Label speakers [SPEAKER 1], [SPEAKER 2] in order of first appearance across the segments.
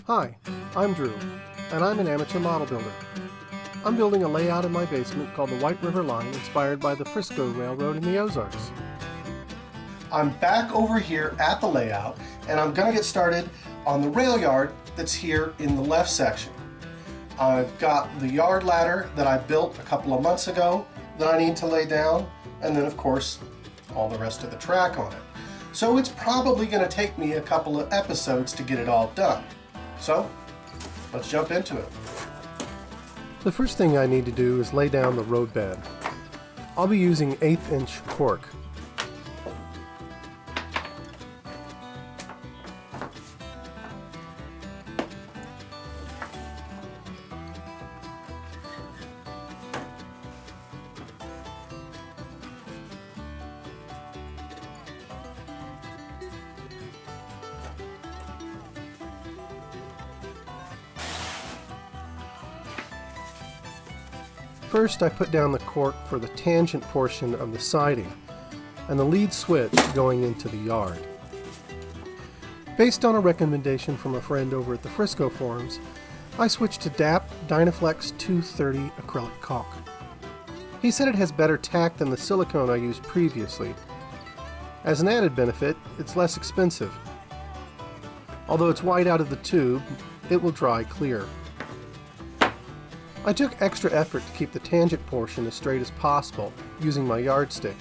[SPEAKER 1] Hi, I'm Drew, and I'm an amateur model builder. I'm building a layout in my basement called the White River Line, inspired by the Frisco Railroad in the Ozarks. I'm back over here at the layout, and I'm going to get started on the rail yard that's here in the left section. I've got the yard ladder that I built a couple of months ago that I need to lay down, and then of course all the rest of the track on it. So it's probably going to take me a couple of episodes to get it all done. So let's jump into it. The first thing I need to do is lay down the roadbed. I'll be using 1/8 inch cork. First, I put down the cork for the tangent portion of the siding and the lead switch going into the yard. Based on a recommendation from a friend over at the Frisco forums, I switched to DAP Dynaflex 230 acrylic caulk. He said it has better tack than the silicone I used previously. As an added benefit, it's less expensive. Although it's white out of the tube, it will dry clear. I took extra effort to keep the tangent portion as straight as possible, using my yardstick.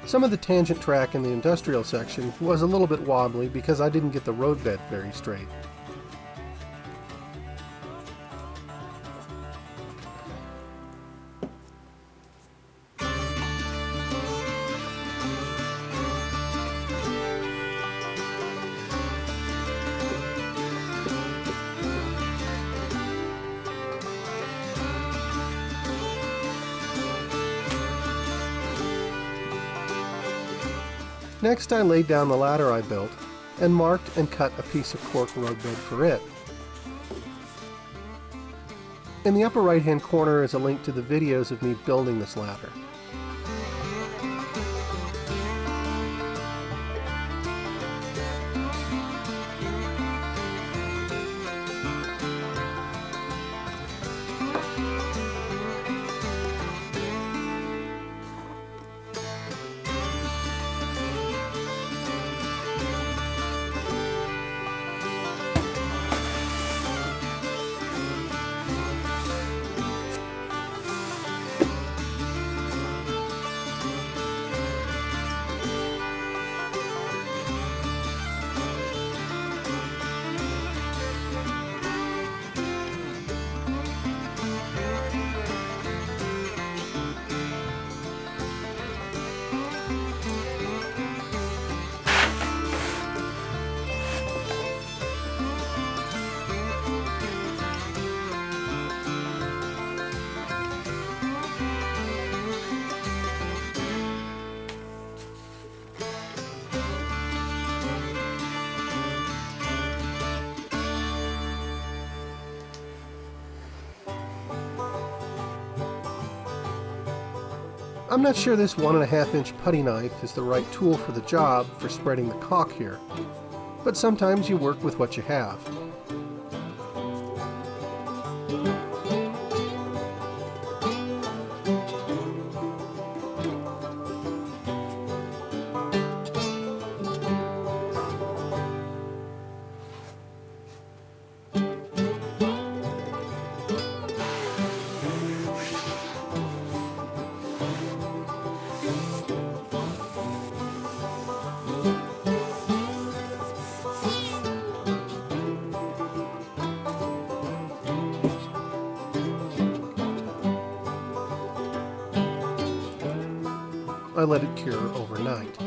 [SPEAKER 1] Some of the tangent track in the industrial section was a little bit wobbly because I didn't get the roadbed very straight. Next, I laid down the ladder I built and marked and cut a piece of cork roadbed for it. In the upper right hand corner is a link to the videos of me building this ladder. I'm not sure this 1.5 inch putty knife is the right tool for the job for spreading the caulk here, but sometimes you work with what you have. I let it cure overnight.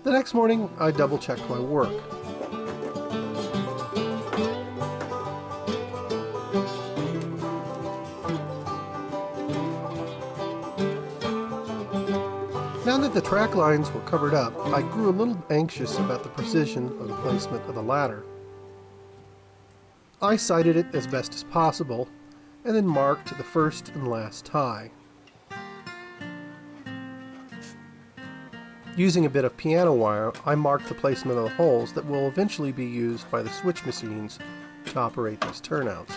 [SPEAKER 1] The next morning, I double-checked my work. Now that the track lines were covered up, I grew a little anxious about the precision of the placement of the ladder. I sighted it as best as possible, and then marked the first and last tie. Using a bit of piano wire, I marked the placement of the holes that will eventually be used by the switch machines to operate these turnouts.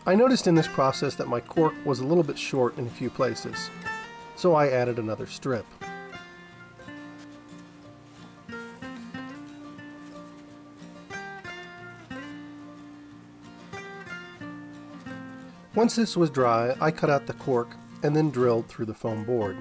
[SPEAKER 1] I noticed in this process that my cork was a little bit short in a few places, so I added another strip. Once this was dry, I cut out the cork and then drilled through the foam board.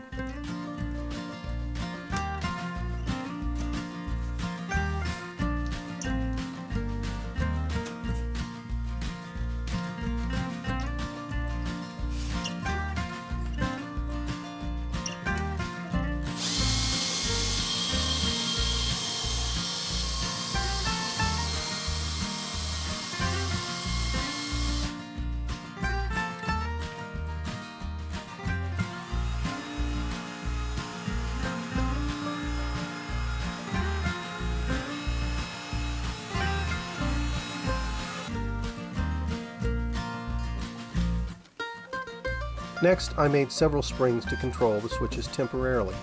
[SPEAKER 1] Next, I made several springs to control the switches temporarily.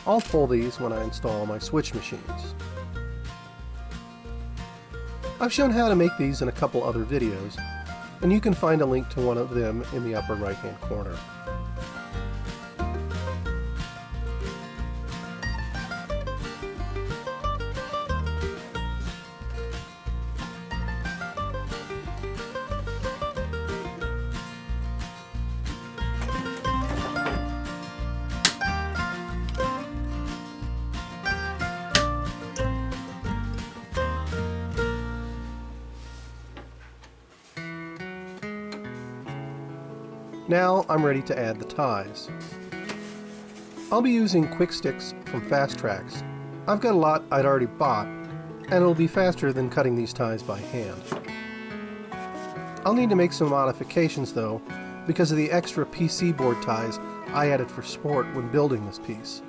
[SPEAKER 1] I'll pull these when I install my switch machines. I've shown how to make these in a couple other videos, and you can find a link to one of them in the upper right-hand corner. Now I'm ready to add the ties. I'll be using quick sticks from Fast Tracks. I've got a lot I'd already bought, and it'll be faster than cutting these ties by hand. I'll need to make some modifications though, because of the extra PC board ties I added for sport when building this piece.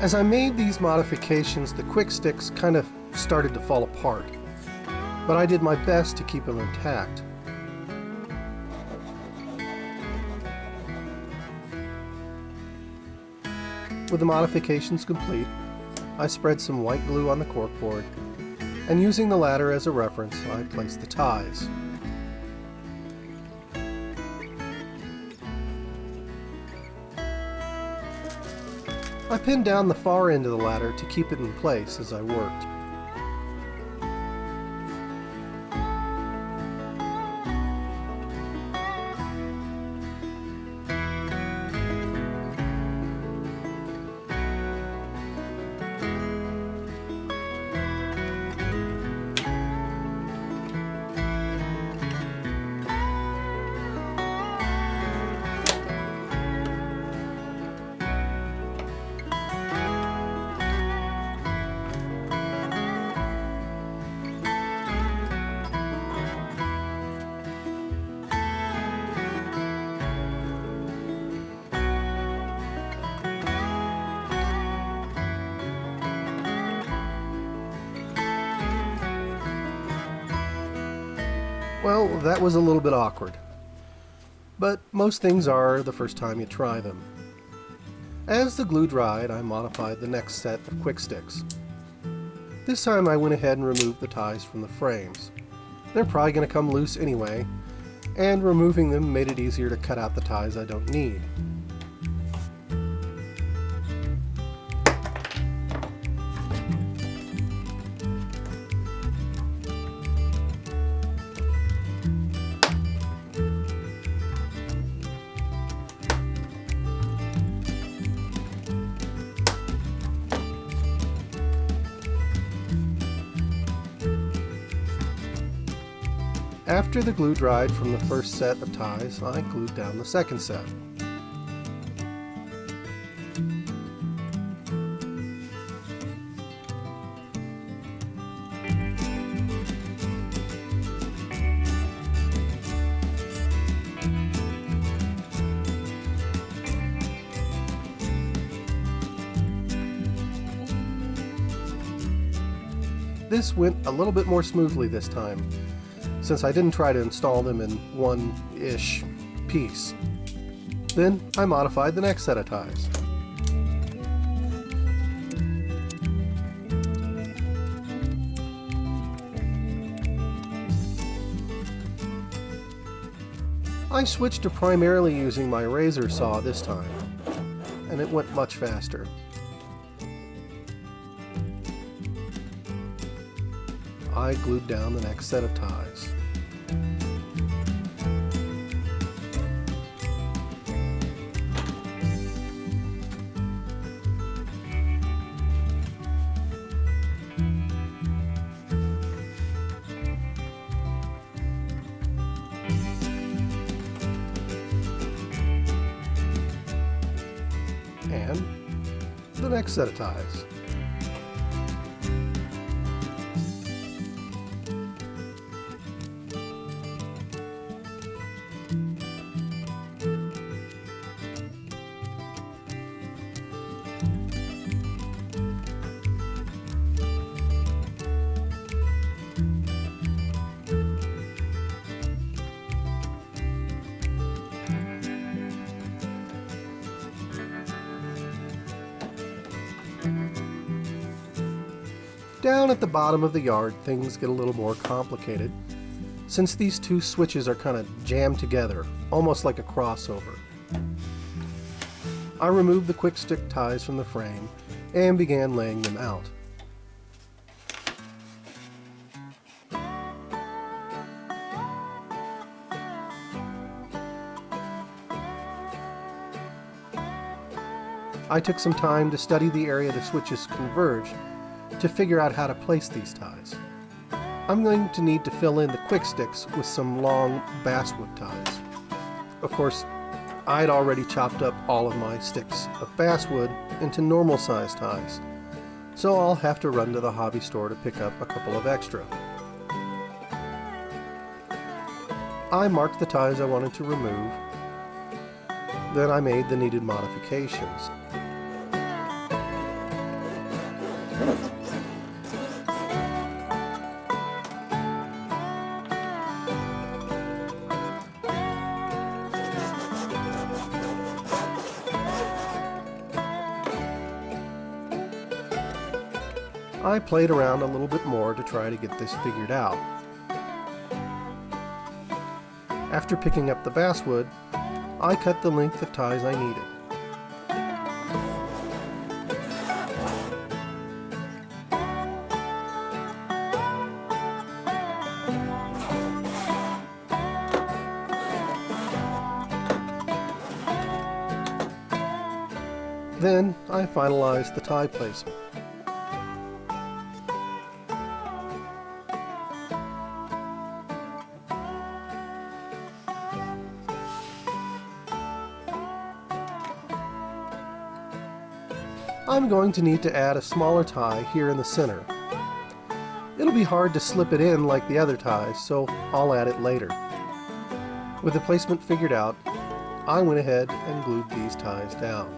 [SPEAKER 1] As I made these modifications, the quick sticks kind of started to fall apart, but I did my best to keep them intact. With the modifications complete, I spread some white glue on the corkboard, and using the ladder as a reference, I placed the ties. I pinned down the far end of the ladder to keep it in place as I worked. Well, that was a little bit awkward. But most things are the first time you try them. As the glue dried, I modified the next set of quick sticks. This time I went ahead and removed the ties from the frames. They're probably going to come loose anyway, and removing them made it easier to cut out the ties I don't need. After the glue dried from the first set of ties, I glued down the second set. this went a little bit more smoothly this time, since I didn't try to install them in one-ish piece. Then I modified the next set of ties. I switched to primarily using my razor saw this time, and it went much faster. I glued down the next set of ties. And the next set of ties. Down at the bottom of the yard, things get a little more complicated, since these two switches are kind of jammed together, almost like a crossover. I removed the quick stick ties from the frame and began laying them out. I took some time to study the area the switches converge to figure out how to place these ties. I'm going to need to fill in the quick sticks with some long basswood ties. Of course, I'd already chopped up all of my sticks of basswood into normal size ties, so I'll have to run to the hobby store to pick up a couple of extra. I marked the ties I wanted to remove, then I made the needed modifications. I played around a little bit more to try to get this figured out. After picking up the basswood, I cut the length of ties I needed. Then I finalized the tie placement. I'm going to need to add a smaller tie here in the center. It'll be hard to slip it in like the other ties, so I'll add it later. With the placement figured out, I went ahead and glued these ties down.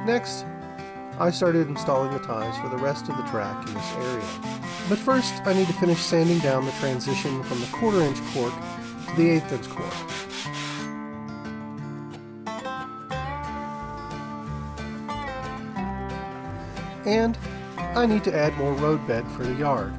[SPEAKER 1] Next, I started installing the ties for the rest of the track in this area. But first, I need to finish sanding down the transition from the 1/4 inch cork to the 1/8 inch cork. And I need to add more roadbed for the yard.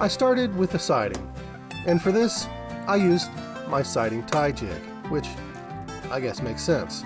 [SPEAKER 1] I started with the siding, and for this I used my siding tie jig, which I guess makes sense.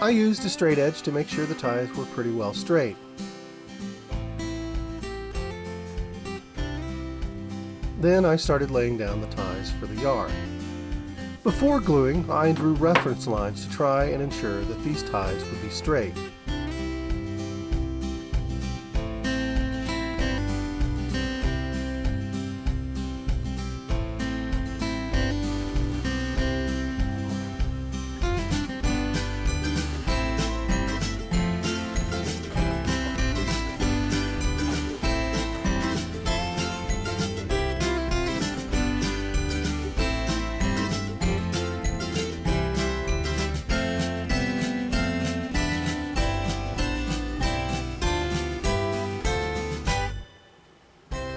[SPEAKER 1] I used a straight edge to make sure the ties were pretty well straight. Then I started laying down the ties for the yard. Before gluing, I drew reference lines to try and ensure that these ties would be straight.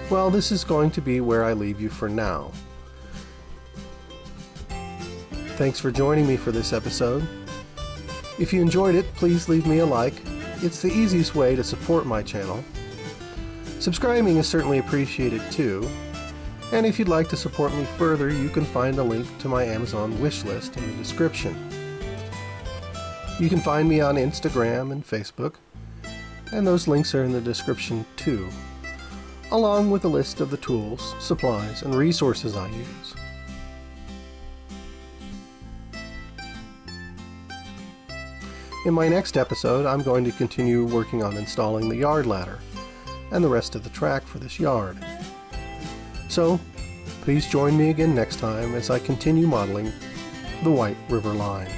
[SPEAKER 1] Well, this is going to be where I leave you for now. Thanks for joining me for this episode. If you enjoyed it, please leave me a like. It's the easiest way to support my channel. Subscribing is certainly appreciated too. And if you'd like to support me further, you can find a link to my Amazon wish list in the description. You can find me on Instagram and Facebook, and those links are in the description too, along with a list of the tools, supplies, and resources I use. In my next episode, I'm going to continue working on installing the yard ladder and the rest of the track for this yard. So, please join me again next time as I continue modeling the White River Line.